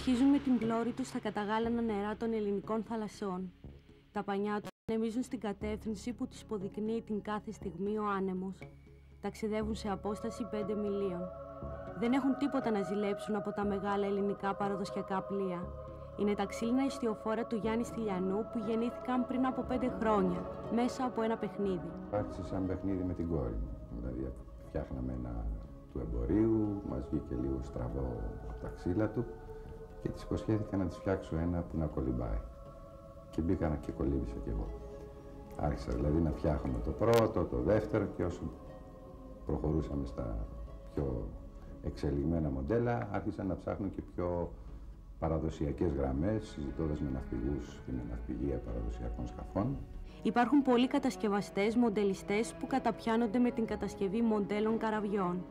διασχίζουν με την πλώρη τους τα καταγάλανα νερά των ελληνικών θαλασσών. Τα πανιά τους ανεμίζουν στην κατεύθυνση που τους υποδεικνύει την κάθε στιγμή ο άνεμος. Ταξιδεύουν σε απόσταση 5 μιλίων. Δεν έχουν τίποτα να ζηλέψουν από τα μεγάλα ελληνικά παραδοσιακά πλοία. Είναι τα ξύλινα ιστιοφόρα του Γιάννη Στυλιανού που γεννήθηκαν πριν από 5 χρόνια, μέσα από ένα παιχνίδι. Άρχισε σαν παιχνίδι με την κόρη μου. Δηλαδή, φτιάχναμε ένα του εμπορίου, μας βγήκε λίγο στραβό από τα ξύλα του και της υποσχέθηκα να της φτιάξω ένα που να κολυμπάει. Και μπήκα και κολύμπησα κι εγώ. Άρχισα δηλαδή να φτιάχνω το πρώτο, το δεύτερο και όσο προχωρούσαμε στα πιο εξελιγμένα μοντέλα, άρχισα να ψάχνω και πιο παραδοσιακές γραμμές, συζητώντας με ναυπηγούς και με ναυπηγεία παραδοσιακών σκαφών. Υπάρχουν πολλοί κατασκευαστές, μοντελιστές που καταπιάνονται με την κατασκευή μοντέλων καραβιών.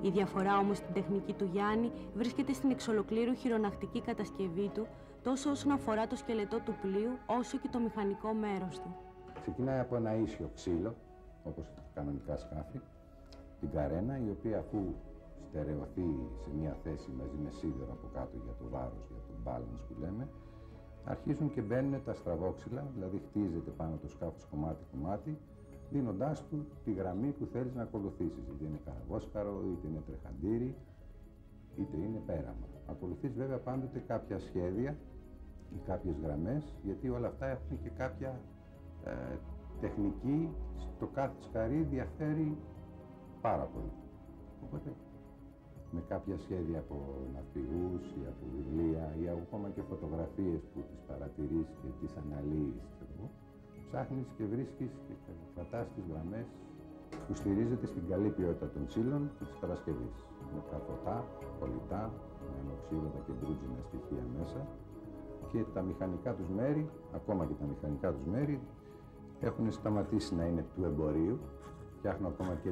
Η διαφορά όμως στην τεχνική του Γιάννη βρίσκεται στην εξολοκλήρου χειρονακτική κατασκευή του, τόσο όσον αφορά το σκελετό του πλοίου, όσο και το μηχανικό μέρος του. Ξεκινάει από ένα ίσιο ξύλο, όπως κανονικά σκάφη, την καρένα, η οποία αφού στερεωθεί σε μια θέση μαζί με σίδερο από κάτω για το βάρος, για το balance που λέμε, αρχίζουν και μπαίνουν τα στραβόξυλα, δηλαδή χτίζεται πάνω το σκάφος κομμάτι-κομμάτι, δίνοντάς του τη γραμμή που θέλεις να ακολουθήσεις, είτε είναι καραβόσκαρο, είτε είναι τρεχαντήρι, είτε είναι πέραμα. Ακολουθείς βέβαια πάντοτε κάποια σχέδια ή κάποιες γραμμές, γιατί όλα αυτά έχουν και κάποια τεχνική, το κάθε σκαρί διαφέρει πάρα πολύ. Οπότε, με κάποια σχέδια από ναυπηγούς ή από βιβλία ή ακόμα και φωτογραφίες που τις παρατηρείς και τις αναλύεις, ψάχνεις και βρίσκεις και κρατάς τις γραμμές που στηρίζεται στην καλή ποιότητα των ξύλων και της παρασκευής. Με καθωτά, κολλητά, με ανοξίδωτα και μπρούτζινα στοιχεία μέσα και τα μηχανικά τους μέρη, ακόμα και τα μηχανικά τους μέρη, έχουν σταματήσει να είναι του εμπορίου. Φτιάχνω ακόμα και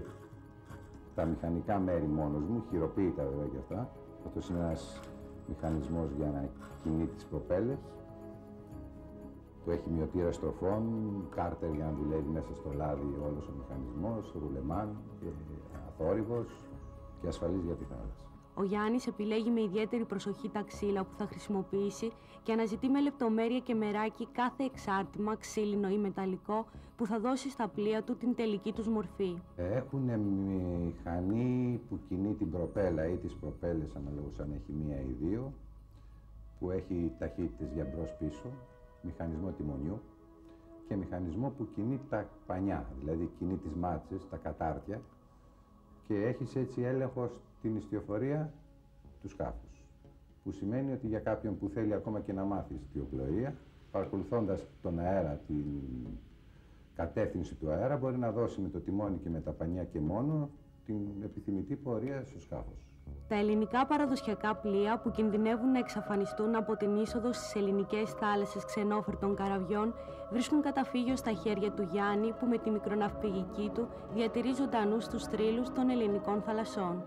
τα μηχανικά μέρη μόνος μου, χειροποίητα βέβαια και αυτά. Αυτός είναι ένας μηχανισμός για να κινεί τις προπέλες. Το έχει μειωτήρα στροφών, κάρτερ για να δουλεύει μέσα στο λάδι όλος ο μηχανισμός, ρουλεμάν, αθόρυβος και ασφαλής για τη θάλασσα. Ο Γιάννης επιλέγει με ιδιαίτερη προσοχή τα ξύλα που θα χρησιμοποιήσει και αναζητεί με λεπτομέρεια και μεράκι κάθε εξάρτημα, ξύλινο ή μεταλλικό, που θα δώσει στα πλοία του την τελική τους μορφή. Έχουν μηχανή που κινεί την προπέλα ή τις προπέλες, αναλόγως αν έχει μία ή δύο, που έχει ταχύτητες για μπρος-πίσω, μηχανισμό τιμονιού και μηχανισμό που κινεί τα πανιά, δηλαδή κινεί τις μάτσες, τα κατάρτια, και έχεις έτσι έλεγχο στην ιστιοφορία του σκάφους. Που σημαίνει ότι για κάποιον που θέλει ακόμα και να μάθει ιστιοπλοεία, παρακολουθώντας τον αέρα, την κατεύθυνση του αέρα, μπορεί να δώσει με το τιμόνι και με τα πανιά και μόνο την επιθυμητή πορεία στο σκάφος. Τα ελληνικά παραδοσιακά πλοία που κινδυνεύουν να εξαφανιστούν από την είσοδο στις ελληνικές θάλασσες ξενόφερτων καραβιών βρίσκουν καταφύγιο στα χέρια του Γιάννη, που με τη μικροναυπηγική του διατηρεί ζωντανούς τους θρύλους των ελληνικών θαλασσών.